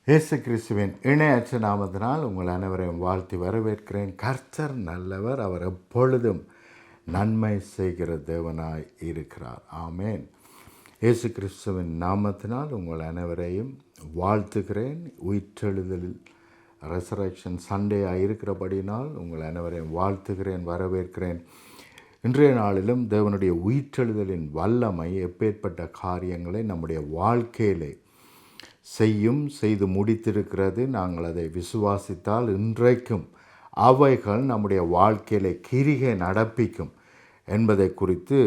இயேசு கிறிஸ்துவின் இணையற்ற நாமத்தினால் உங்கள் அனைவரையும் வாழ்த்தி வரவேற்கிறேன். கர்த்தர் நல்லவர், அவர் எப்பொழுதும் நன்மை செய்கிற தேவனாய் இருக்கிறார். ஆமேன். இயேசு கிறிஸ்துவின் நாமத்தினால் உங்கள் அனைவரையும் வாழ்த்துகிறேன். உயிர்த்தெழுதலில் ரெசரக்ஷன் சண்டேயாக இருக்கிறபடினால் உங்கள் அனைவரையும் வாழ்த்துகிறேன், வரவேற்கிறேன். இன்றைய நாளிலும் தேவனுடைய உயிர்த்தெழுதலின் வல்லமை எப்பேற்பட்ட காரியங்களை நம்முடைய வாழ்க்கையிலே செய்து முடித்திருக்கிறது. நாங்கள் அதை விசுவாசித்தால் இன்றைக்கும் அவைகள் நம்முடைய வாழ்க்கையிலே கிரிகை நடப்பிக்கும் என்பதை குறித்து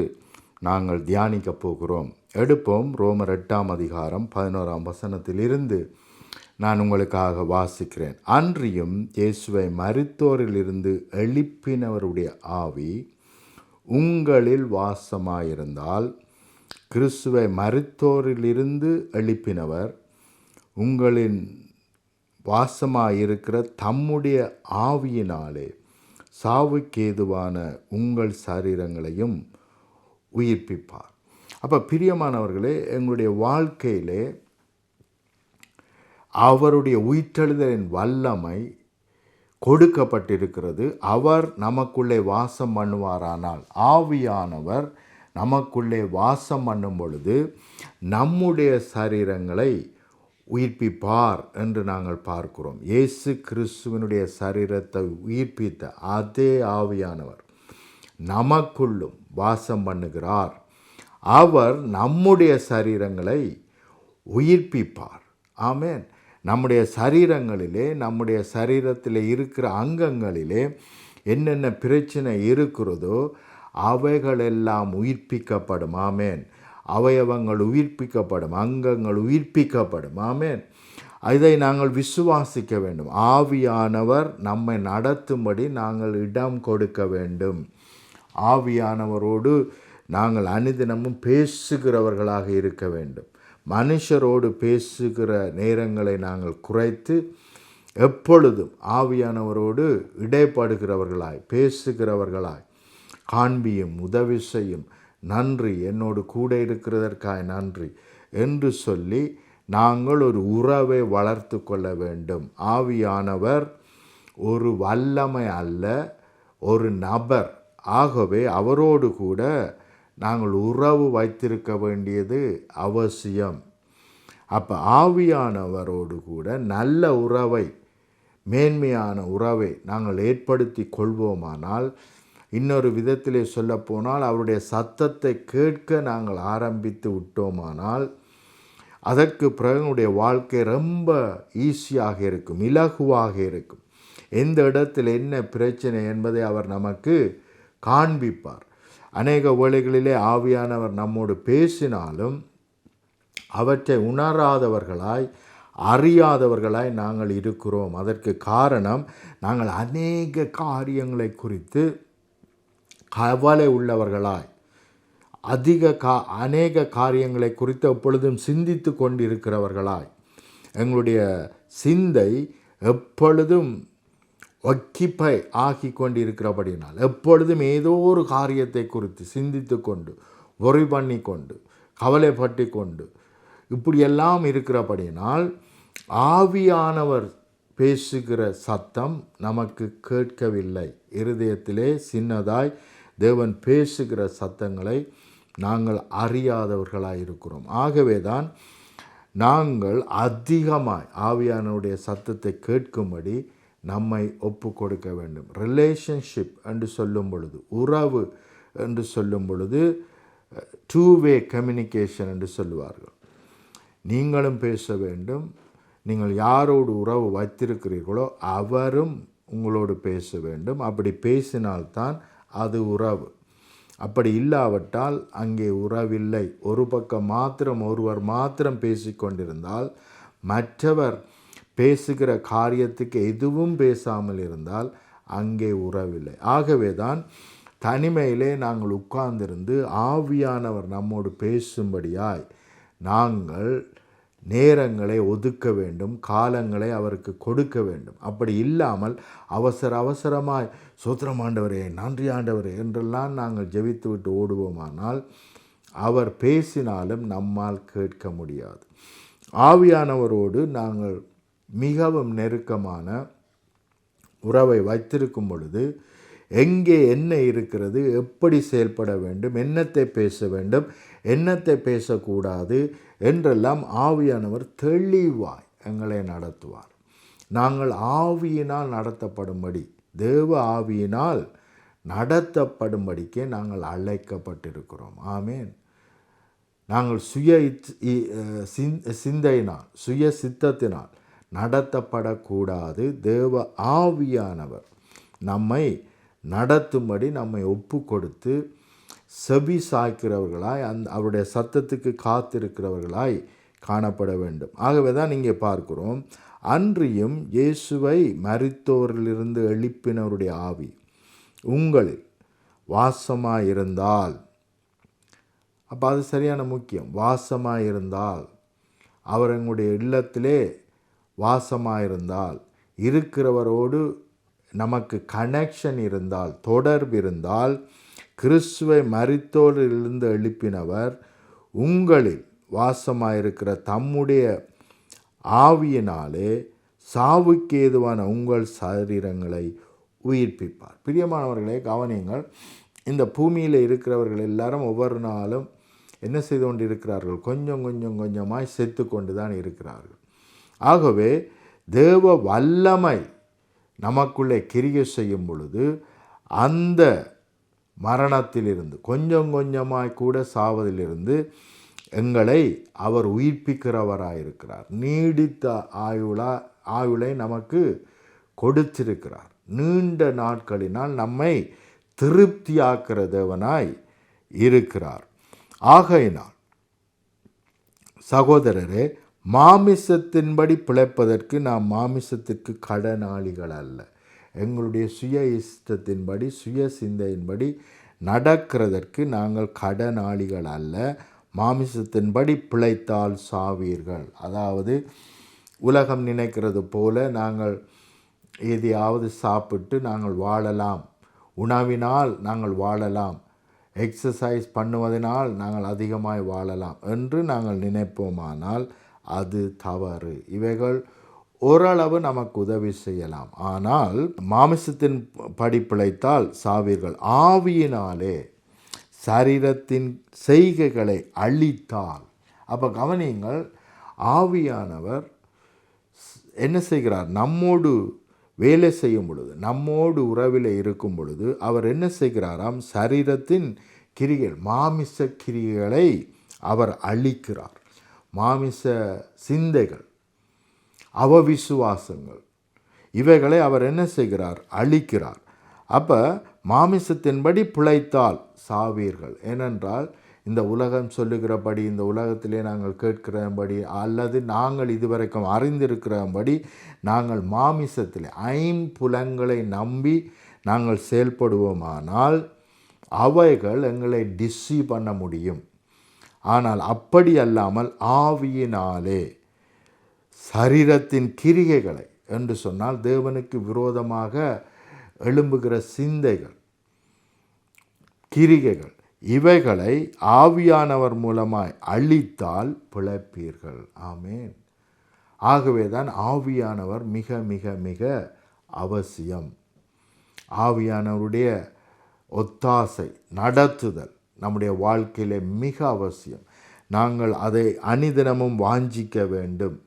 நாங்கள் தியானிக்கப் போகிறோம். எடுப்போம். ரோமர் 8ஆம் அதிகாரம் 11ஆம் வசனத்திலிருந்து நான் உங்களுக்காக வாசிக்கிறேன். அன்றியும் இயேசுவை மரித்தோரிலிருந்து எழுப்பினவருடைய ஆவி உங்களில் வாசமாயிருந்தால், கிறிஸ்துவை மரித்தோரிலிருந்து எழுப்பினவர் உங்களின் வாசமாயிருக்கிற தம்முடைய ஆவியினாலே சாவுக்கேதுவான உங்கள் சரீரங்களையும் உயிர்ப்பிப்பார். அப்போ பிரியமானவர்களே, எங்களுடைய வாழ்க்கையிலே அவருடைய உயிர்த்தெழுதலின் வல்லமை கொடுக்கப்பட்டிருக்கிறது. அவர் நமக்குள்ளே வாசம் பண்ணுவாரானால், ஆவியானவர் நமக்குள்ளே வாசம் பண்ணும் பொழுது நம்முடைய சரீரங்களை உயிர்ப்பிப்பார் என்று நாங்கள் பார்க்கிறோம். இயேசு கிறிஸ்துவனுடைய சரீரத்தை உயிர்ப்பித்த அதே ஆவியானவர் நமக்குள்ளும் வாசம் பண்ணுகிறார். அவர் நம்முடைய சரீரங்களை உயிர்ப்பிப்பார். ஆமேன். நம்முடைய சரீரங்களிலே, நம்முடைய சரீரத்தில் இருக்கிற அங்கங்களிலே என்னென்ன பிரச்சனை இருக்கிறதோ அவைகளெல்லாம் உயிர்ப்பிக்கப்படும். ஆமேன். அவயவங்கள் உயிர்ப்பிக்கப்படும், அங்கங்கள் உயிர்ப்பிக்கப்படும். ஆமேன். இதை நாங்கள் விசுவாசிக்க வேண்டும். ஆவியானவர் நம்மை நடத்தும்படி நாங்கள் இடம் கொடுக்க வேண்டும். ஆவியானவரோடு நாங்கள் அனுதினமும் பேசுகிறவர்களாக இருக்க வேண்டும். மனுஷரோடு பேசுகிற நேரங்களை நாங்கள் குறைத்து எப்பொழுதும் ஆவியானவரோடு இடைப்படுகிறவர்களாய், பேசுகிறவர்களாய், காண்பியும் உதவி செய்யும், நன்றி, என்னோடு கூட இருக்கிறதற்காக நன்றி என்று சொல்லி நாங்கள் ஒரு உறவை வளர்த்து கொள்ள வேண்டும். ஆவியானவர் ஒரு வல்லமை அல்ல, ஒரு நபர். ஆகவே அவரோடு கூட நாங்கள் உறவு வைத்திருக்க வேண்டியது அவசியம். அப்போ ஆவியானவரோடு கூட நல்ல உறவை, மேன்மையான உறவை நாங்கள் ஏற்படுத்தி கொள்வோமானால், இன்னொரு விதத்திலே சொல்லப்போனால் அவருடைய சத்தத்தை கேட்க நாங்கள் ஆரம்பித்து விட்டோமானால், அதற்கு பிறகு வாழ்க்கை ரொம்ப ஈஸியாக இருக்கும், இலகுவாக இருக்கும். எந்த இடத்தில் என்ன பிரச்சனை என்பதை அவர் நமக்கு காண்பிப்பார். அநேக வேளைகளிலே ஆவியானவர் நம்மோடு பேசினாலும் அவற்றை உணராதவர்களாய், அறியாதவர்களாய் நாங்கள் இருக்கிறோம். அதற்கு காரணம், நாங்கள் அநேக காரியங்களை குறித்து கவலை உள்ளவர்களாய், அநேக காரியங்களை குறித்து எப்பொழுதும் சிந்தித்து கொண்டிருக்கிறவர்களாய், எங்களுடைய சிந்தை எப்பொழுதும் ஒக்கிப்பை ஆகி கொண்டிருக்கிறபடினால், எப்பொழுதும் ஏதோ ஒரு காரியத்தை குறித்து சிந்தித்து கொண்டு, ஒரி பண்ணி கொண்டு, கவலைப்பட்டு கொண்டு, இப்படியெல்லாம் இருக்கிறபடினால் ஆவியானவர் பேசுகிற சத்தம் நமக்கு கேட்கவில்லை. இருதயத்திலே சின்னதாய் தேவன் பேசுகிற சத்தங்களை நாங்கள் அறியாதவர்களாக இருக்கிறோம். ஆகவே தான் நாங்கள் அதிகமாய் ஆவியானவருடைய சத்தத்தை கேட்கும்படி நம்மை ஒப்பு கொடுக்க வேண்டும். ரிலேஷன்ஷிப் என்று சொல்லும் பொழுது, உறவு என்று சொல்லும் பொழுது, 2-வே கம்யூனிகேஷன் என்று சொல்லுவார்கள். நீங்களும் பேச வேண்டும், நீங்கள் யாரோடு உறவு வைத்திருக்கிறீர்களோ அவரும் உங்களோடு பேச வேண்டும். அப்படி பேசினால்தான் அது உறவு. அப்படி இல்லாவிட்டால் அங்கே உறவில்லை. ஒரு பக்கம் மாத்திரம், ஒருவர் மாத்திரம் பேசிக்கொண்டிருந்தால், மற்றவர் பேசுகிற காரியத்துக்கு எதுவும் பேசாமல் இருந்தால் அங்கே உறவில்லை. ஆகவே தான் தனிமையிலே நாங்கள் உட்கார்ந்திருந்து ஆவியானவர் நம்மோடு பேசும்படியாய் நாங்கள் நேரங்களை ஒதுக்க வேண்டும், காலங்களை அவருக்கு கொடுக்க வேண்டும். அப்படி இல்லாமல் அவசரமாய் சோத்திரம் ஆண்டவரே, நன்றி ஆண்டவரே என்றெல்லாம் நாங்கள் ஜெபித்து விட்டு ஓடுவோமானால் அவர் பேசினாலும் நம்மால் கேட்க முடியாது. ஆவியானவரோடு நாங்கள் மிகவும் நெருக்கமான உறவை வைத்திருக்கும் பொழுது எங்கே என்ன இருக்கிறது, எப்படி செயல்பட வேண்டும், என்னத்தை பேச வேண்டும், என்னத்தை பேசக்கூடாது என்றெல்லாம் ஆவியானவர் தெளிவாய் எங்களை நடத்துவார். நாங்கள் ஆவியினால் நடத்தப்படும்படி, தேவ ஆவியினால் நடத்தப்படும்படிக்கே நாங்கள் அழைக்கப்பட்டிருக்கிறோம். ஆமேன். நாங்கள் சிந்தையினால் சுய சித்தத்தினால் நடத்தப்படக்கூடாது. தேவ ஆவியானவர் நம்மை நடத்தும்படி நம்மை ஒப்பு கொடுத்து செவி சாய்க்கிறவர்களாய் அவருடைய சத்தத்துக்கு காத்திருக்கிறவர்களாய் காணப்பட வேண்டும். ஆகவே தான் இங்கே பார்க்கிறோம், அன்றியும் இயேசுவை மரித்தோரிலிருந்து எழுப்பினவருடைய ஆவி உங்களில் வாசமாயிருந்தால், அப்போ அது சரியான முக்கியம். வாசமாயிருந்தால், அவர் எங்களுடைய இல்லத்திலே வாசமாயிருந்தால், இருக்கிறவரோடு நமக்கு கனெக்ஷன் இருந்தால், தொடர்பு இருந்தால், கிறிஸ்துவை மரித்தோரிலிருந்து எழுப்பினவர் உங்களில் வாசமாயிருக்கிற தம்முடைய ஆவியினாலே சாவுக்கு ஏதுவான உங்கள் சரீரங்களை உயிர்ப்பிப்பார். பிரியமானவர்களே, கவனியுங்கள். இந்த பூமியில் இருக்கிறவர்கள் எல்லாரும் ஒவ்வொரு நாளும் என்ன செய்து கொண்டு இருக்கிறார்கள்? கொஞ்சம் கொஞ்சமாய் செத்து கொண்டு தான் இருக்கிறார்கள். ஆகவே தேவ வல்லமை நமக்குள்ளே கிரியை செய்யும் பொழுது அந்த மரணத்திலிருந்து கொஞ்சமாய் கூட சாவதிலிருந்து எங்களை அவர் உயிர்ப்பிக்கிறவராயிருக்கிறார். நீடித்த ஆயுளை நமக்கு கொடுத்திருக்கிறார். நீண்ட நாட்களினால் நம்மை திருப்தியாக்கிற தேவனாய் இருக்கிறார். ஆகையினால் சகோதரரே, மாமிசத்தின்படி பிழைப்பதற்கு நாம் மாமிசத்திற்கு கடனாளிகள் அல்ல. எங்களுடைய சுய இஷ்டத்தின்படி சுய சிந்தையின்படி நடக்கிறதற்கு நாங்கள் கடனாளிகள் அல்ல. மாமிசத்தின்படி பிழைத்தால் சாவீர்கள். அதாவது உலகம் நினைக்கிறது போல நாங்கள் எதையாவது சாப்பிட்டு நாங்கள் வாழலாம், உணவினால் நாங்கள் வாழலாம், எக்ஸசைஸ் பண்ணுவதனால் நாங்கள் அதிகமாய் வாழலாம் என்று நாங்கள் நினைப்போமானால் அது தவறு. இவைகள் ஓரளவு நமக்கு உதவி செய்யலாம். ஆனால் மாமிசத்தின் படி பிழைத்தால் சாவீர்கள். ஆவியினாலே சரீரத்தின் செய்கைகளை அழித்தால். அப்போ கவனியுங்கள், ஆவியானவர் என்ன செய்கிறார்? நம்மோடு வேலை செய்யும் பொழுது, நம்மோடு உறவில் இருக்கும் பொழுது அவர் என்ன செய்கிறாராம்? சரீரத்தின் கிரிகள், மாமிச கிரிகளை அவர் அழிக்கிறார். மாமிச சிந்தைகள், அவவிசுவாசங்கள், இவைகளை அவர் என்ன செய்கிறார்? அழிக்கிறார். அப்போ மாமிசத்தின்படி பிழைத்தால் சாவீர்கள். ஏனென்றால் இந்த உலகம் சொல்லுகிறபடி, இந்த உலகத்திலே நாங்கள் கேட்கிறபடி அல்லது நாங்கள் இதுவரைக்கும் அறிந்திருக்கிறபடி நாங்கள் மாமிசத்திலே ஐம்புலங்களை நம்பி நாங்கள் செயல்படுவோமானால் அவைகள் எங்களை டிசீவ் பண்ண முடியும். ஆனால் அப்படி அல்லாமல் ஆவியினாலே சரீரத்தின் கிரிகைகளை என்று சொன்னால் தேவனுக்கு விரோதமாக எழும்புகிற சிந்தைகள், கிரிகைகள், இவைகளை ஆவியானவர் மூலமாய் அழித்தால் பிழைப்பீர்கள். ஆமேன். ஆகவே தான் ஆவியானவர் மிக மிக மிக அவசியம். ஆவியானவருடைய ஒத்தாசை, நடத்துதல் நம்முடைய வாழ்க்கையிலே மிக அவசியம். நாங்கள் அதை அனிதினமும் வாஞ்சிக்க வேண்டும்.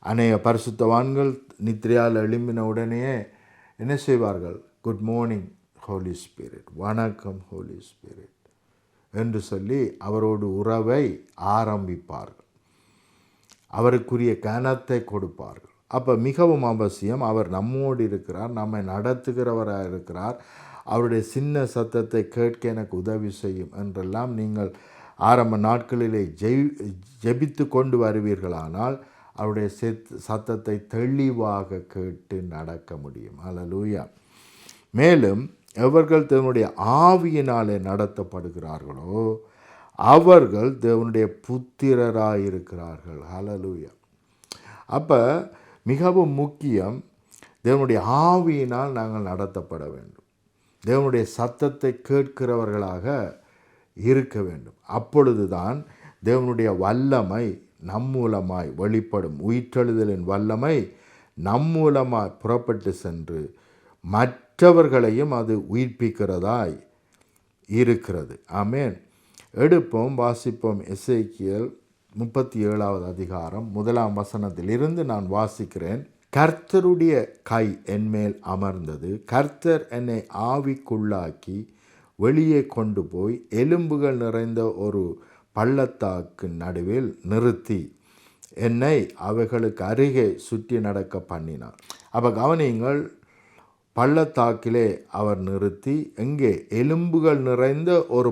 அநேக பரிசுத்தவான்கள் நித்திரையால் எழும்பின உடனே என்ன செய்வார்கள்? குட் மார்னிங் ஹோலி ஸ்பிரிட், வணக்கம் ஹோலி ஸ்பிரிட் என்று சொல்லி அவரோடு உறவை ஆரம்பிப்பார்கள். அவருக்குரிய கனத்தை கொடுப்பார்கள். அப்போ மிகவும் அவசியம். அவர் நம்மோடு இருக்கிறார், நம்மை நடத்துகிறவராக இருக்கிறார். அவருடைய சின்ன சத்தத்தை கேட்க எனக்கு உதவி செய்யும் என்றெல்லாம் நீங்கள் ஆரம்ப நாட்களிலே ஜெபித்து கொண்டு வருவீர்களானால் அவருடைய சத்தத்தை தெளிவாக கேட்டு நடக்க முடியும். அல்லேலூயா. மேலும் எவர்கள் தேவனுடைய ஆவியினாலே நடத்தப்படுகிறார்களோ அவர்கள் தேவனுடைய புத்திரராயிருக்கிறார்கள். அல்லேலூயா. அப்போ மிகவும் முக்கியம், தேவனுடைய ஆவியினால் நாங்கள் நடத்தப்பட வேண்டும். தேவனுடைய சத்தத்தை கேட்கிறவர்களாக இருக்க வேண்டும். அப்பொழுதுதான் தேவனுடைய வல்லமை நம் மூலமாய் வெளிப்படும் உயிர்த்தெழுதலின் வல்லமை நம் மூலமாய் புறப்பட்டு சென்று மற்றவர்களையும் அது உயிர்ப்பிக்கிறதாய் இருக்கிறது. ஆமேன். எடுப்போம், வாசிப்போம். எசேக்கியேல் 37வது அதிகாரம் 1ஆம் வசனத்திலிருந்து நான் வாசிக்கிறேன். கர்த்தருடைய கை என்மேல் அமர்ந்தது. கர்த்தர் என்னை ஆவிக்குள்ளாக்கி வெளியே கொண்டு போய் எலும்புகள் நிறைந்த ஒரு பள்ளத்தாக்கு நடுவில் நிறுத்தி என்னை அவைகளுக்கு அருகே சுற்றி நடக்க பண்ணினார். அப்போ கவனியுங்கள், பள்ளத்தாக்கிலே அவர் நிறுத்தி, எங்கே? எலும்புகள் நிறைந்த ஒரு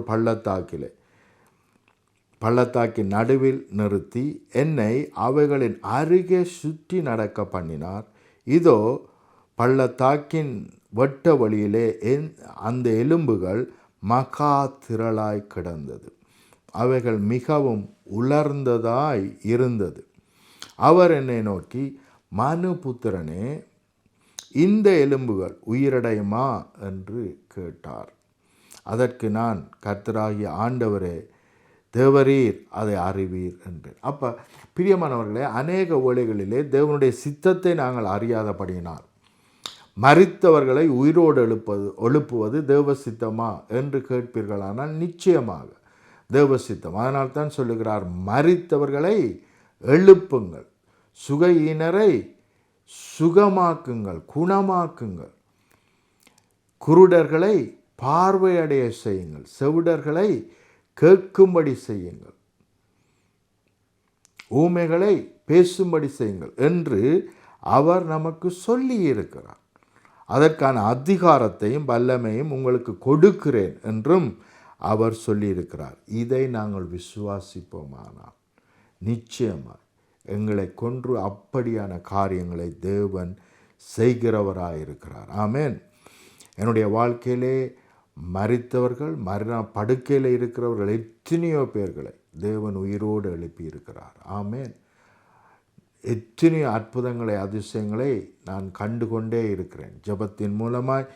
பள்ளத்தாக்கின் நடுவில் நிறுத்தி என்னை அவைகளின் அருகே சுற்றி நடக்க பண்ணினார். இதோ பள்ளத்தாக்கின் வெட்ட வழியிலே அந்த எலும்புகள் மகா திரளாய் கிடந்தது. அவைகள் மிகவும் உலர்ந்ததாய் இருந்தது. அவர் என்னை நோக்கி, மனுபுத்திரனே, இந்த எலும்புகள் உயிரடையுமா என்று கேட்டார். அதற்கு நான், கர்த்தராகிய ஆண்டவரே, தேவரீர் அதை அறிவீர் என்றேன். அப்போ பிரியமானவர்களே, அநேக வேளைகளிலே தேவனுடைய சித்தத்தை நாங்கள் அறியாதபடியினால் மரித்தவர்களை உயிரோடு எழுப்புவது தேவ சித்தமா என்று கேட்பீர்களானால் நிச்சயமாக தேவ சித்தம். அதனால் தான் சொல்லுகிறார், மரித்தவர்களை எழுப்புங்கள், சுகஈனரை சுகமாக்குங்கள், குணமாக்குங்கள், குருடர்களை பார்வையடைய செய்யுங்கள், செவிடர்களை கேட்கும்படி செய்யுங்கள், ஊமைகளை பேசும்படி செய்யுங்கள் என்று அவர் நமக்கு சொல்லி இருக்கிறார். அதற்கான அதிகாரத்தையும் வல்லமையும் உங்களுக்கு கொடுக்கிறேன் என்றும் அவர் சொல்லியிருக்கிறார். இதை நாங்கள் விசுவாசிப்போமானால் நிச்சயமாக எங்களை கொன்று அப்படியான காரியங்களை தேவன் செய்கிறவராயிருக்கிறார். ஆமேன். என்னுடைய வாழ்க்கையிலே மரித்தவர்கள், மரண படுக்கையில் இருக்கிறவர்கள் எத்தனையோ பேர்களை தேவன் உயிரோடு எழுப்பியிருக்கிறார். ஆமேன். எத்தனையோ அற்புதங்களை, அதிசயங்களை நான் கண்டு கொண்டே இருக்கிறேன். ஜெபத்தின் மூலமாய்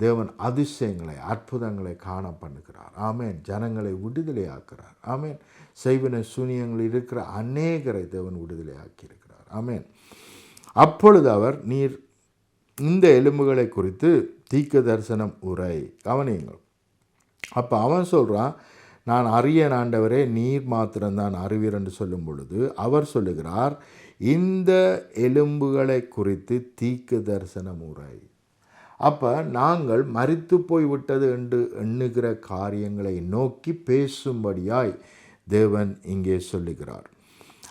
தேவன் அதிசயங்களை, அற்புதங்களை காண பண்ணுகிறார். ஆமேன். ஜனங்களை விடுதலையாக்குறார். ஆமேன். செய்வின சூனியங்கள் இருக்கிற அநேகரை தேவன் விடுதலையாக்கி இருக்கிறார். ஆமேன். அப்பொழுது அவர், நீர் இந்த எலும்புகளை குறித்து தீர்க்க தரிசனம் உரை. கவனியுங்கள். அப்போ அவன் சொல்கிறான், நான் அறியேன் ஆண்டவரே, நீர் மாத்திரம்தான் அறிவீர் என்று சொல்லும் பொழுது அவர் சொல்லுகிறார், இந்த எலும்புகளை குறித்து தீர்க்க தரிசனம் உரை. அப்போ நாங்கள் மரித்து போய்விட்டது என்று எண்ணுகிற காரியங்களை நோக்கி பேசும்படியாய் தேவன் இங்கே சொல்லுகிறார்.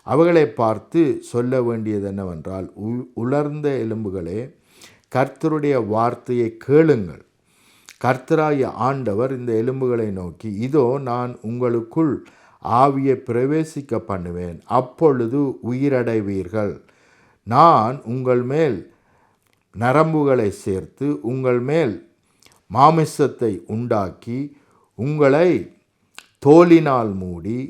அவைகளை பார்த்து சொல்ல வேண்டியது என்னவென்றால், உலர்ந்த எலும்புகளே, கர்த்தருடைய வார்த்தையை கேளுங்கள். கர்த்தராகிய ஆண்டவர் இந்த எலும்புகளை நோக்கி, இதோ நான் உங்களுக்குள் ஆவியை பிரவேசிக்க பண்ணுவேன், அப்பொழுது உயிரடைவீர்கள். நான் உங்கள் மேல் நரம்புகளை சேர்த்து உங்கள் மேல் மாமிசத்தை உண்டாக்கி உங்களை தோலினால் மூடி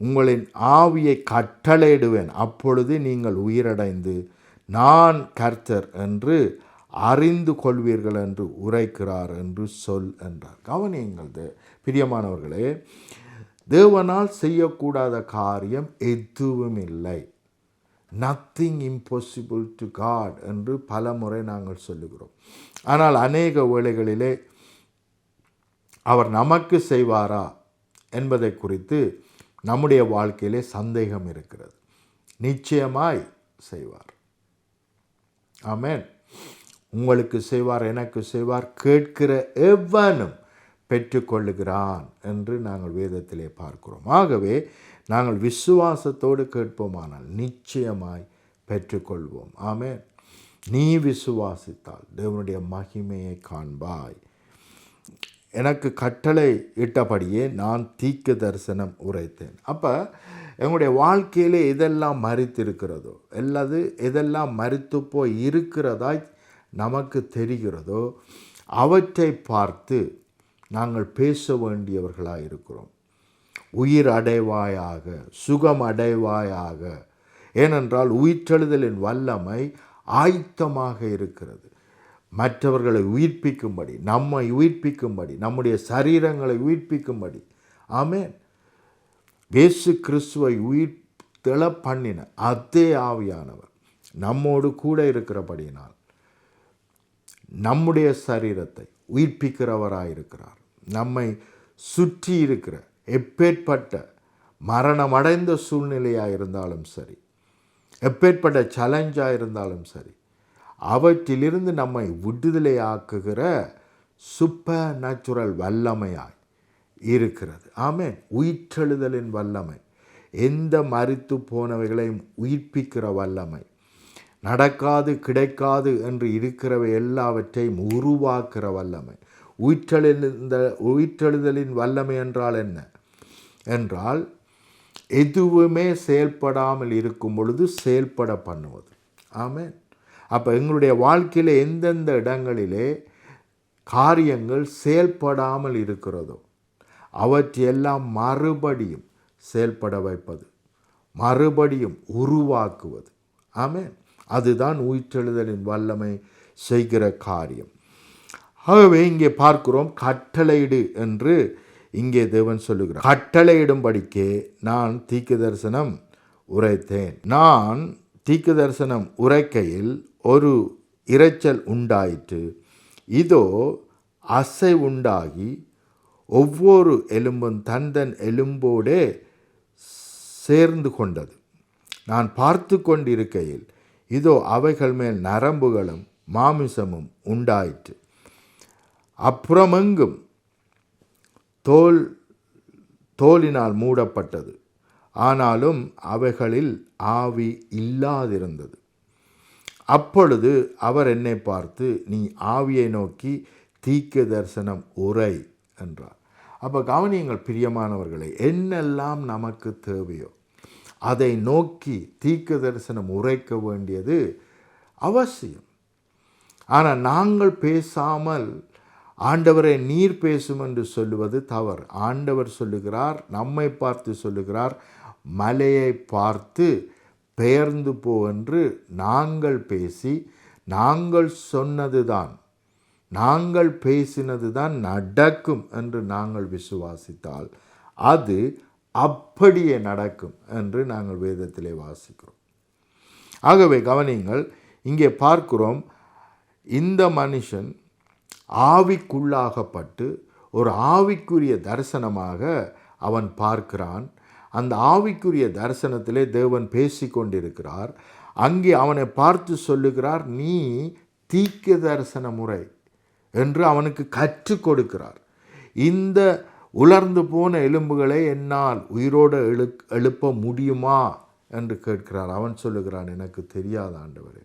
உங்களின் ஆவியை கட்டளையிடுவேன், அப்பொழுது நீங்கள் உயிரடைந்து நான் கர்த்தர் என்று அறிந்து கொள்வீர்கள் என்று உரைக்கிறார் என்று சொல் என்றார். கவனியுங்கள் பிரியமானவர்களே, தேவனால் செய்யக்கூடாத காரியம் எதுவும் இல்லை. நத்திங் இம்பாசிபிள் டு காட் என்று பல முறை நாங்கள் சொல்லுகிறோம். ஆனால் அநேக வேளைகளிலே அவர் நமக்கு செய்வாரா என்பதை குறித்து நம்முடைய வாழ்க்கையிலே சந்தேகம் இருக்கிறது. நிச்சயமாய் செய்வார். ஆமென். உங்களுக்கு செய்வார், எனக்கு செய்வார், கேட்கிற எவனும் பெற்றுக்கொள்ளுகிறான் என்று நாங்கள் வேதத்திலே பார்க்கிறோம். ஆகவே நாங்கள் விசுவாசத்தோடு கேட்போமானால் நிச்சயமாய் பெற்றுக்கொள்வோம். ஆமென். நீ விசுவாசித்தால் தேவனுடைய மகிமையை காண்பாய். எனக்கு கட்டளை இட்டபடியே நான் தீர்க்க தரிசனம் உரைத்தேன். அப்போ எங்களுடைய வாழ்க்கையிலே எதெல்லாம் மரித்திருக்கிறதோ, எதெல்லாம் மரித்து போய் இருக்கிறதாய் நமக்கு தெரிகிறதோ அவற்றை பார்த்து நாங்கள் பேச வேண்டியவர்களாக இருக்கிறோம். உயிர் அடைவாயாக, சுகம் அடைவாயாக. ஏனென்றால் உயிர்த்தெழுதலின் வல்லமை ஆயத்தமாக இருக்கிறது. மற்றவர்களை உயிர்ப்பிக்கும்படி, நம்மை உயிர்ப்பிக்கும்படி, நம்முடைய சரீரங்களை உயிர்ப்பிக்கும்படி. ஆமென். இயேசு கிறிஸ்துவை உயிர்த்தெழ பண்ணின அதே ஆவியானவர் நம்மோடு கூட இருக்கிறபடியினால் நம்முடைய சரீரத்தை உயிர்ப்பிக்கிறவராயிருக்கிறார். நம்மை சுற்றி இருக்கிற எப்பேற்பட்ட மரணமடைந்த சூழ்நிலையாக இருந்தாலும் சரி, எப்பேற்பட்ட சேலஞ்சாக இருந்தாலும் சரி, அவற்றிலிருந்து நம்மை விடுதலையாக்குகிற சூப்பர் நேச்சுரல் வல்லமையாய் இருக்கிறது. ஆமென். உயிர்த்தெழுதலின் வல்லமை, எந்த மரித்து போனவைகளையும் உயிர்ப்பிக்கிற வல்லமை, நடக்காது கிடைக்காது என்று இருக்கிறவை எல்லாவற்றையும் உருவாக்குற வல்லமை. உயிர்த்தெழுதலின் வல்லமை என்றால் என்ன என்றால், எதுவுமே செயல்படாமல் இருக்கும் பொழுது செயல்பட பண்ணுவது. ஆமென். அப்போ எங்களுடைய வாழ்க்கையில் எந்தெந்த இடங்களிலே காரியங்கள் செயல்படாமல் இருக்கிறதோ அவற்றையெல்லாம் மறுபடியும் செயல்பட வைப்பது, மறுபடியும் உருவாக்குவது. ஆமென். அதுதான் உயிர்த்தெழுதலின் வல்லமை செய்கிற காரியம். ஆகவே இங்கே பார்க்கிறோம், கட்டளையிடு என்று இங்கே தேவன் சொல்லுகிறார். கட்டளையிடும்படிக்கே நான் தீர்க்க தரிசனம் உரைத்தேன். நான் தீர்க்க தரிசனம் உரைக்கையில் ஒரு இரைச்சல் உண்டாயிற்று. இதோ அசை உண்டாகி ஒவ்வொரு எலும்பும் தந்தன் எலும்போடே சேர்ந்து கொண்டது. நான் பார்த்து கொண்டிருக்கையில் இதோ அவைகள் மேல் நரம்புகளும் மாமிசமும் உண்டாயிற்று. அப்புறமெங்கும் தோலினால் மூடப்பட்டது. ஆனாலும் அவைகளில் ஆவி இல்லாதிருந்தது. அப்பொழுது அவர் என்னை பார்த்து, நீ ஆவியை நோக்கி தீர்க்க தரிசனம் உரை என்றார். அப்போ கவனியுங்கள் பிரியமானவர்களே, என்னெல்லாம் நமக்கு தேவையோ அதை நோக்கி தீர்க்க தரிசனம் உரைக்க வேண்டியது அவசியம். ஆனால் நாங்கள் பேசாமல் ஆண்டவரை நீர் பேசும் என்று சொல்லுவது தவறு. ஆண்டவர் சொல்லுகிறார், நம்மை பார்த்து சொல்லுகிறார், மலையை பார்த்து பெயர்ந்து போ என்று நாங்கள் பேசி, நாங்கள் சொன்னதுதான், நாங்கள் பேசினதுதான் நடக்கும் என்று நாங்கள் விசுவாசித்தால் அது அப்படியே நடக்கும் என்று நாங்கள் வேதத்திலே வாசிக்கிறோம். ஆகவே கவனியுங்கள், இங்கே பார்க்கிறோம், இந்த மனுஷன் ஆவிக்குள்ளாகப்பட்டு ஒரு ஆவிக்குரிய தரிசனமாக அவன் பார்க்கிறான். அந்த ஆவிக்குரிய தரிசனத்திலே தேவன் பேசி கொண்டிருக்கிறார். அங்கே அவனை பார்த்து சொல்லுகிறார், நீ தீர்க்க தரிசன முறை என்று அவனுக்கு கற்றுக் கொடுக்கிறார். இந்த உலர்ந்து போன எலும்புகளை என்னால் உயிரோடு எழுப்ப முடியுமா என்று கேட்கிறார். அவன் சொல்லுகிறான், எனக்கு தெரியாத ஆண்டவரே.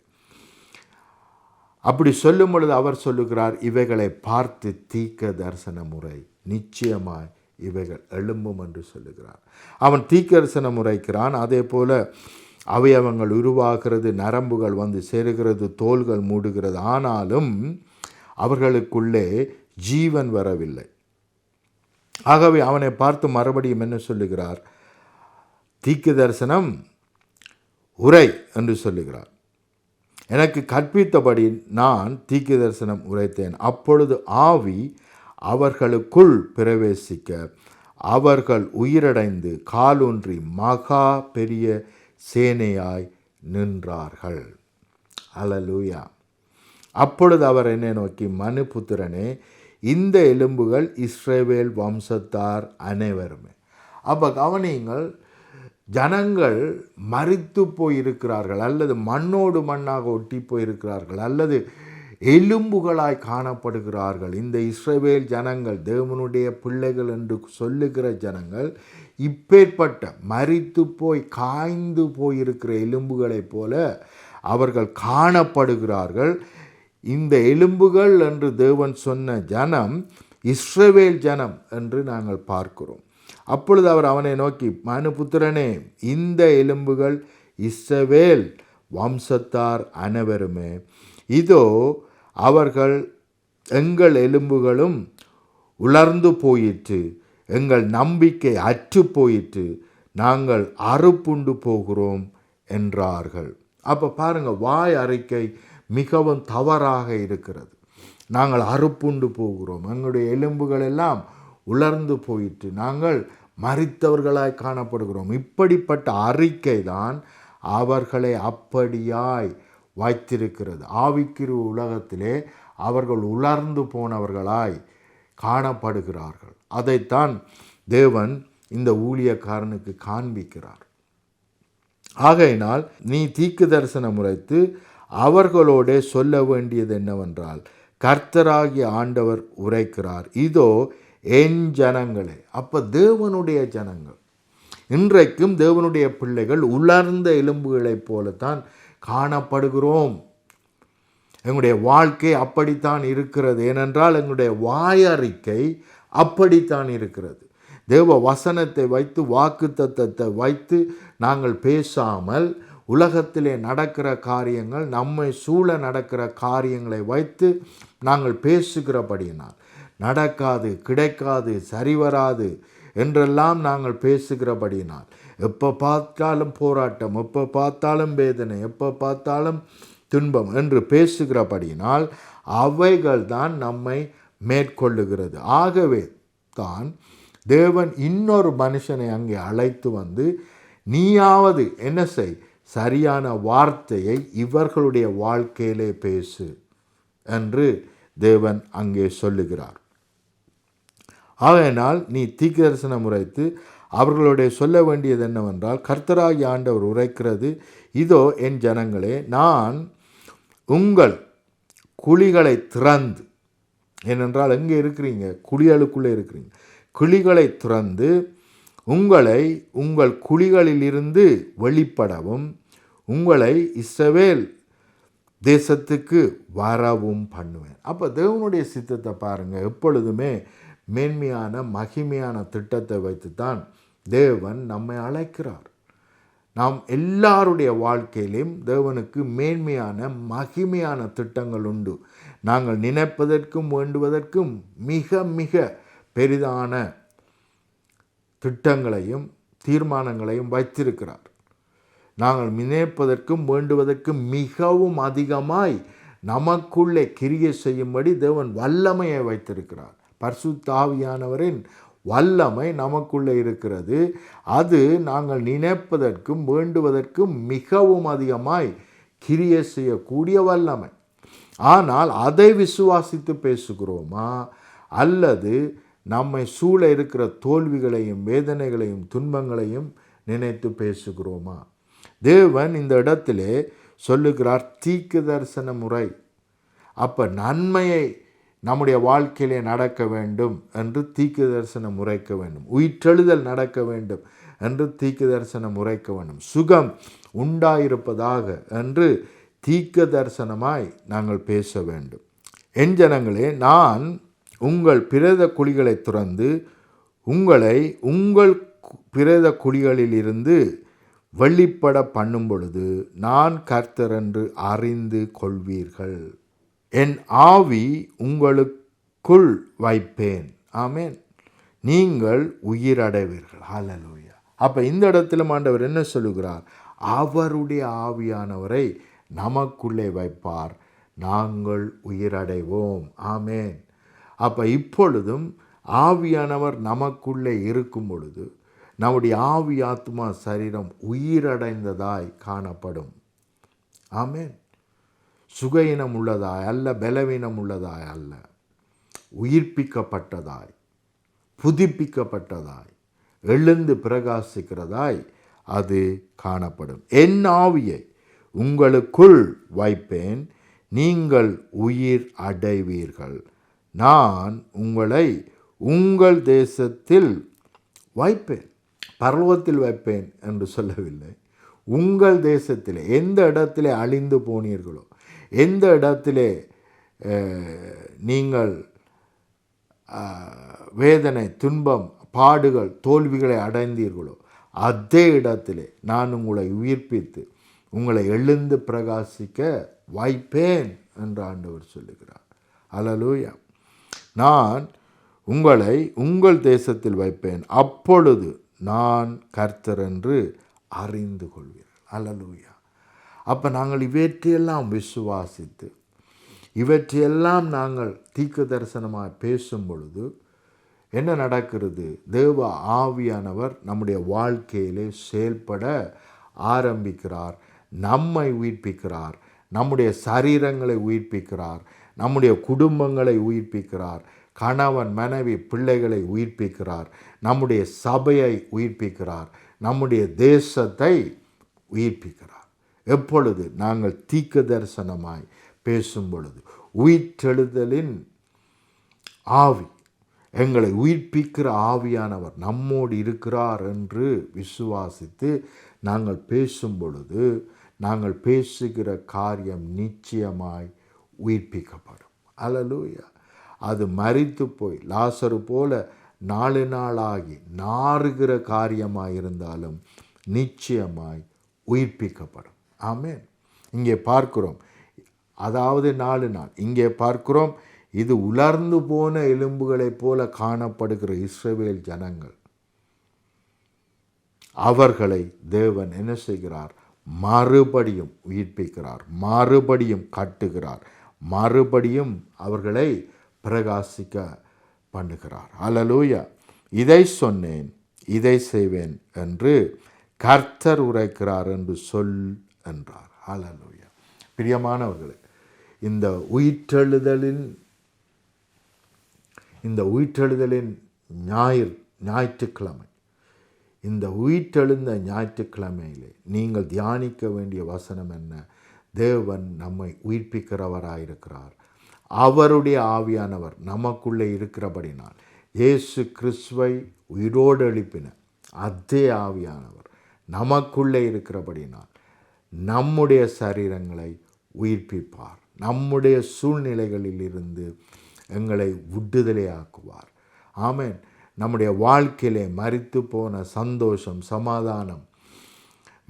அப்படி சொல்லும் பொழுது அவர் சொல்லுகிறார், இவைகளை பார்த்து தீர்க்க தரிசன முறை, நிச்சயமாய் இவைகள் எழும்பும் என்று சொல்லுகிறார். அவன் தீர்க்க தரிசனம் உரைக்கிறான். அதே போல அவயவங்கள் உருவாகிறது, நரம்புகள் வந்து சேருகிறது, தோள்கள் மூடுகிறது. ஆனாலும் அவர்களுக்குள்ளே ஜீவன் வரவில்லை. ஆகவே அவனை பார்த்து மறுபடியும் என்ன சொல்லுகிறார்? தீர்க்க தரிசனம் உரை என்று சொல்லுகிறார். எனக்கு கற்பித்தபடி நான் தீர்க்க தரிசனம் உரைத்தேன். அப்பொழுது ஆவி அவர்களுக்குள் பிரவேசிக்க அவர்கள் உயிரடைந்து காலூன்றி மகா பெரிய சேனையாய் நின்றார்கள். அல்லேலூயா. அப்பொழுது அவர் என்னை நோக்கி, மனுபுத்திரனே, இந்த எலும்புகள் இஸ்ரவேல் வம்சத்தார் அனைவருமே. அப்போ கவனியுங்கள், ஜனங்கள் மரித்து போயிருக்கிறார்கள், அல்லது மண்ணோடு மண்ணாக ஒட்டி போயிருக்கிறார்கள், அல்லது எலும்புகளாய் காணப்படுகிறார்கள். இந்த இஸ்ரவேல் ஜனங்கள், தேவனுடைய பிள்ளைகள் என்று சொல்லுகிற ஜனங்கள், இப்பேற்பட்ட மரித்து போய் காய்ந்து போயிருக்கிற எலும்புகளைப் போல அவர்கள் காணப்படுகிறார்கள். இந்த எலும்புகள் என்று தேவன் சொன்ன ஜனம் இஸ்ரவேல் ஜனம் என்று நாங்கள் பார்க்கிறோம். அப்பொழுது அவர் அவனை நோக்கி, மனுபுத்திரனே, இந்த எலும்புகள் இஸ்ரவேல் வம்சத்தார் அனைவருமே. இதோ அவர்கள் எங்கள் எலும்புகளும் உலர்ந்து போயிற்று, எங்கள் நம்பிக்கை அற்று போயிற்று, நாங்கள் அறுப்புண்டு போகிறோம் என்றார்கள். அப்போ பாருங்கள், வாய் அறிக்கை மிகவும் தவறாக இருக்கிறது. நாங்கள் அறுப்புண்டு போகிறோம், எங்களுடைய எலும்புகள் எல்லாம் உலர்ந்து போயிற்று, நாங்கள் மரித்தவர்களாய் காணப்படுகிறோம். இப்படிப்பட்ட அறிக்கை தான் அவர்களை அப்படியாய் வைத்திருக்கிறது. ஆவிக்குரிய உலகத்திலே அவர்கள் உலர்ந்து போனவர்களாய் காணப்படுகிறார்கள். அதைத்தான் தேவன் இந்த ஊழியக்காரனுக்கு காண்பிக்கிறார். ஆகையினால் நீ தீர்க்க தரிசனம் உரைத்து அவர்களோட சொல்ல வேண்டியது என்னவென்றால், கர்த்தராகிய ஆண்டவர் உரைக்கிறார், இதோ என் ஜனங்களே. அப்ப தேவனுடைய ஜனங்கள், இன்றைக்கும் தேவனுடைய பிள்ளைகள் உலர்ந்த எலும்புகளைப் போலத்தான் காணப்படுகிறோம். எங்களுடைய வாழ்க்கை அப்படித்தான் இருக்கிறது. ஏனென்றால் எங்களுடைய வாயறிக்கை அப்படித்தான் இருக்கிறது. தேவ வசனத்தை வைத்து, வாக்கு தத்தத்தை வைத்து நாங்கள் பேசாமல், உலகத்திலே நடக்கிற காரியங்கள், நம்மை சூழ நடக்கிற காரியங்களை வைத்து நாங்கள் பேசுகிறபடியினால், நடக்காது, கிடைக்காது, சரிவராது என்றெல்லாம் நாங்கள் பேசுகிறபடியினால், எப்போ பார்த்தாலும் போராட்டம், எப்போ பார்த்தாலும் வேதனை, எப்போ பார்த்தாலும் துன்பம் என்று பேசுகிறபடியினால் அவைகள் தான் நம்மை மேற்கொள்ளுகிறது. ஆகவே தான் தேவன் இன்னொரு மனுஷனை அங்கே அழைத்து வந்து, நீயாவது என்ன செய், சரியான வார்த்தையை இவர்களுடைய வாழ்க்கையிலே பேசு என்று தேவன் அங்கே சொல்லுகிறார். ஆகையினால் நீ தீர்க்க தரிசனம் உரைத்து அவர்களுடைய சொல்ல வேண்டியது என்னவென்றால், கர்த்தராகிய ஆண்டவர் உரைக்கிறது, இதோ என் ஜனங்களே, நான் உங்கள் குழிகளை திறந்து, ஏனென்றால் எங்கே இருக்கிறீங்க, குழிகளுக்குள்ளே இருக்கிறீங்க, குழிகளை திறந்து உங்களை உங்கள் குழிகளிலிருந்து வெளிப்படவும் உங்களை இஸ்ரவேல் தேசத்துக்கு வரவும் பண்ணுவேன். அப்போ தேவனுடைய சித்தத்தை பாருங்கள். எப்பொழுதுமே மேன்மையான மகிமையான திட்டத்தை வைத்துத்தான் தேவன் நம்மை அழைக்கிறார். நாம் எல்லாருடைய வாழ்க்கையிலும் தேவனுக்கு மேன்மையான மகிமையான திட்டங்கள் உண்டு. நாங்கள் நினைப்பதற்கும் வேண்டுவதற்கும் மிக மிக பெரிதான திட்டங்களையும் தீர்மானங்களையும் வைத்திருக்கிறார். நாங்கள் நினைப்பதற்கும் வேண்டுவதற்கும் மிகவும் அதிகமாய் நமக்குள்ளே கிரியை செய்யும்படி தேவன் வல்லமையை வைத்திருக்கிறார். பரிசுத்த ஆவியானவரின் வல்லமை நமக்குள்ளே இருக்கிறது. அது நாங்கள் நினைப்பதற்கும் வேண்டுவதற்கும் மிகவும் அதிகமாய் கிரியை செய்யக்கூடிய வல்லமை. ஆனால் அதை விசுவாசித்து பேசுகிறோமா, அல்லது நம்மை சூழ இருக்கிற தோல்விகளையும் வேதனைகளையும் துன்பங்களையும் நினைத்து பேசுகிறோமா? தேவன் இந்த இடத்திலே சொல்லுகிறார், தீர்க்க தரிசன முறை. அப்போ நன்மையை நம்முடைய வாழ்க்கையிலே நடக்க வேண்டும் என்று தீர்க்க தரிசனம் உரைக்க வேண்டும். உயிர்த்தெழுதல் நடக்க வேண்டும் என்று தீர்க்க தரிசனம் உரைக்க வேண்டும். சுகம் உண்டாயிருப்பதாக என்று தீர்க்க தரிசனமாய் நாங்கள் பேச வேண்டும். என் ஜனங்களே, நான் உங்கள் பிரேத குழிகளை துறந்து உங்களை உங்கள் பிரேத குழிகளிலிருந்து வெளிப்பட பண்ணும் பொழுது நான் கர்த்தர் என்று அறிந்து கொள்வீர்கள். என் ஆவி உங்களுக்குள் வைப்பேன். ஆமென். நீங்கள் உயிரடைவீர்கள். ஹல்லேலூயா. அப்போ இந்த இடத்துல ஆண்டவர் என்ன சொல்லுகிறார்? அவருடைய ஆவியானவரை நமக்குள்ளே வைப்பார், நாங்கள் உயிரடைவோம். ஆமென். அப்போ இப்பொழுதும் ஆவியானவர் நமக்குள்ளே இருக்கும் பொழுது நம்முடைய ஆவி ஆத்மா சரீரம் உயிரடைந்ததாய் காணப்படும். ஆமென். சுகையினம் உள்ளதாய் அல்ல, பலவீனம் உள்ளதாய் அல்ல, உயிர்ப்பிக்கப்பட்டதாய், புதுப்பிக்கப்பட்டதாய், எழுந்து பிரகாசிக்கிறதாய் அது காணப்படும். என் ஆவியை உங்களுக்குள் வைப்பேன், நீங்கள் உயிர் அடைவீர்கள். நான் உங்களை உங்கள் தேசத்தில் வைப்பேன். பரலோகத்தில் வைப்பேன் என்று சொல்லவில்லை. உங்கள் தேசத்திலே, எந்த இடத்திலே அழிந்து போனீர்களோ, எந்த இடத்திலே நீங்கள் வேதனை, துன்பம், பாடுகள், தோல்விகளை அடைந்தீர்களோ, அதே இடத்திலே நான் உங்களை உயிர்ப்பித்து உங்களை எழுந்து பிரகாசிக்க வைப்பேன் என்று ஆண்டவர் சொல்லுகிறார். அல்லேலூயா. நான் உங்களை உங்கள் தேசத்தில் வைப்பேன், அப்பொழுது நான் கர்த்தர் என்று அறிந்து கொள்வீர்கள். அல்லேலூயா. அப்போ நாங்கள் இவற்றையெல்லாம் விசுவாசித்து இவற்றையெல்லாம் நாங்கள் தீர்க்க தரிசனமாக பேசும் பொழுது என்ன நடக்கிறது? தேவ ஆவியானவர் நம்முடைய வாழ்க்கையிலே செயல்பட ஆரம்பிக்கிறார். நம்மை உயிர்ப்பிக்கிறார். நம்முடைய சரீரங்களை உயிர்ப்பிக்கிறார். நம்முடைய குடும்பங்களை உயிர்ப்பிக்கிறார். கணவன் மனைவி பிள்ளைகளை உயிர்ப்பிக்கிறார். நம்முடைய சபையை உயிர்ப்பிக்கிறார். நம்முடைய தேசத்தை உயிர்ப்பிக்கிறார். எப்பொழுது? நாங்கள் தீர்க்க தரிசனமாய் பேசும் பொழுது. உயிர்த்தெழுதலின் ஆவி, எங்களை உயிர்ப்பிக்கிற ஆவியானவர் நம்மோடு இருக்கிறார் என்று விசுவாசித்து நாங்கள் பேசும் பொழுது நாங்கள் பேசுகிற காரியம் நிச்சயமாய் உயிர்ப்பிக்கப்படும். அல்லேலூயா. அது மரித்து போய் லாசரு போல 4 நாளாகி நாறுகிற காரியமாக இருந்தாலும் நிச்சயமாய் உயிர்ப்பிக்கப்படும். ஆமென். இங்கே பார்க்கிறோம், அதாவது 4 நாள். இங்கே பார்க்கிறோம், இது உலர்ந்து போன எலும்புகளைப் போல காணப்படுகிற இஸ்ரவேல் ஜனங்கள். அவர்களை தேவன் என்ன செய்கிறார்? மறுபடியும் உயிர்ப்பிக்கிறார், மறுபடியும் கட்டுகிறார், மறுபடியும் அவர்களை பிரகாசிக்க பண்ணுகிறார். அல்லேலூயா. இதை சொன்னேன், இதை செய்வேன் என்று கர்த்தர் உரைக்கிறார் என்று சொல் என்றார். அல்லேலூயா. பிரியமானவர்களே, இந்த உயிர்த்தெழுதலின் ஞாயிற்றுக்கிழமை, இந்த உயிர்த்தெழுந்த ஞாயிற்றுக்கிழமையிலே நீங்கள் தியானிக்க வேண்டிய வசனம் என்ன? தேவன் நம்மை உயிர்ப்பிக்கிறவராயிருக்கிறார். அவருடைய ஆவியானவர் நமக்குள்ளே இருக்கிறபடினால், இயேசு கிறிஸ்துவை உயிரோடு எழுப்பின அதே ஆவியானவர் நமக்குள்ளே இருக்கிறபடினால் நம்முடைய சரீரங்களை உயிர்ப்பிப்பார். நம்முடைய சூழ்நிலைகளில் இருந்து எங்களை விடுதலையாக்குவார். ஆமென். நம்முடைய வாழ்க்கையிலே மரித்து போன சந்தோஷம், சமாதானம்,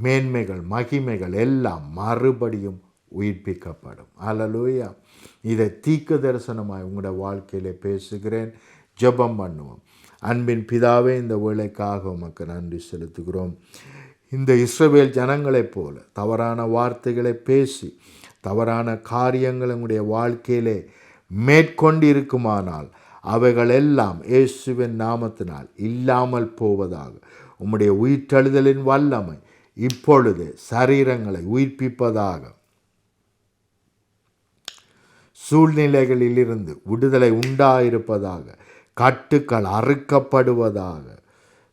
மேன்மைகள், மகிமைகள் எல்லாம் மறுபடியும் உயிர்ப்பிக்கப்படும். அல்லேலூயா. இதை தீர்க்க தரிசனமாய் உங்களுடைய வாழ்க்கையிலே பேசுகிறேன். ஜெபம் பண்ணுவோம். அன்பின் பிதாவே, இந்த வேளைக்காக உமக்கு நன்றி செலுத்துகிறோம். இந்த இஸ்ரவேல் ஜனங்களைப் போல தவறான வார்த்தைகளை பேசி தவறான காரியங்கள் உங்களுடைய வாழ்க்கையிலே மேற்கொண்டு இருக்குமானால் அவைகள் எல்லாம் இயேசுவின் நாமத்தினால் இல்லாமல் போவதாக. உம்முடைய உயிர்த்தெழுதலின் வல்லமை இப்பொழுது சரீரங்களை உயிர்ப்பிப்பதாக. சூழ்நிலைகளிலிருந்து விடுதலை உண்டாயிருப்பதாக. கட்டுக்கள் அறுக்கப்படுவதாக.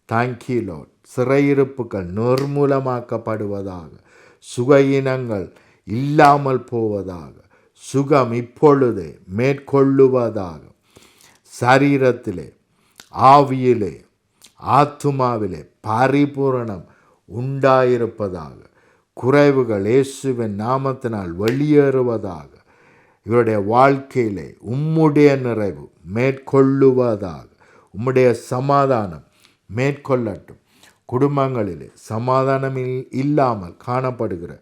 Thank you Lord. சிறையிருப்புகள் நிர்மூலமாக்கப்படுவதாக. சுகயினங்கள் இல்லாமல் போவதாக. சுகம் இப்பொழுதே மேற்கொள்ளுவதாக. சரீரத்திலே, ஆவியிலே, ஆத்துமாவிலே பரிபூரணம் உண்டாயிருப்பதாக. குறைவுகள் இயேசுவின் நாமத்தினால் வெளியேறுவதாக. இவருடைய வாழ்க்கையிலே உம்முடைய நிறைவு மேற்கொள்ளுவதாக. உம்முடைய சமாதானம் மேற்கொள்ளட்டும். குடும்பங்களிலே சமாதானம் இல்லாமல் காணப்படுகிற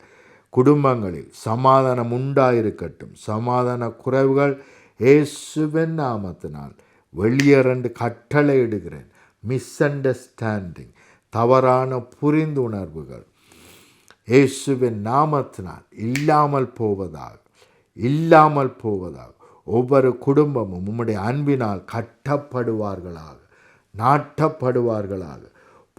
குடும்பங்களில் சமாதானம் உண்டாயிருக்கட்டும். சமாதான குறைவுகள் இயேசுவின் நாமத்தினால் வெளியேறண்டு கட்டளையிடுகிறேன். மிஸ் அண்டர்ஸ்டாண்டிங், தவறான புரிந்துணர்வுகள் இயேசுவின் நாமத்தினால் இல்லாமல் போவதாக, இல்லாமல் போவதாக. ஒவ்வொரு குடும்பமும் உம்முடைய அன்பினால் கட்டப்படுவார்களாக, நாட்டப்படுவார்களாக.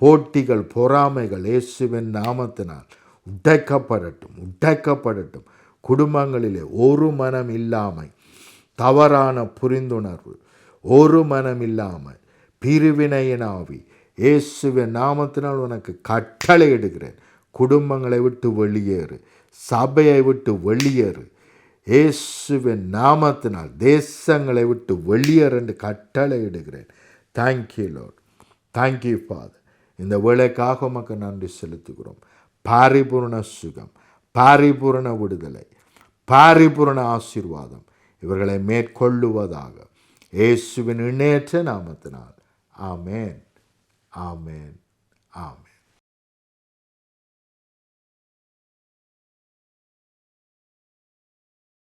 போட்டிகள், பொறாமைகள் இயேசுவின் நாமத்தினால் உடைக்கப்படட்டும், உடைக்கப்படட்டும். குடும்பங்களிலே ஒரு மனம் இல்லாமை, தவறான புரிந்துணர்வு, ஒரு மனம் இல்லாமல் பிரிவினையின் ஆவி இயேசுவின் நாமத்தினால் உனக்கு கட்டளையிடுகிறேன். குடும்பங்களை விட்டு வெளியேறு, சபையை விட்டு வெளியேறு. இயேசுவின் நாமத்தினால் தேசங்களை விட்டு வெளியேறு என்று கட்டளையிடுகிறேன். Thank you lord. Thank you father. இந்த வேளைக்காக உமக்கு நன்றி செலுத்துகிறோம். பரிபூர்ண சுகம், பரிபூர்ண விடுதலை, பரிபூர்ண ஆசீர்வாதம் இவர்களை மேற்கொள்ளுவதாக. இயேசுவின் இணையற்ற நாமத்தினால். ஆமேன், ஆமேன், ஆமேன்.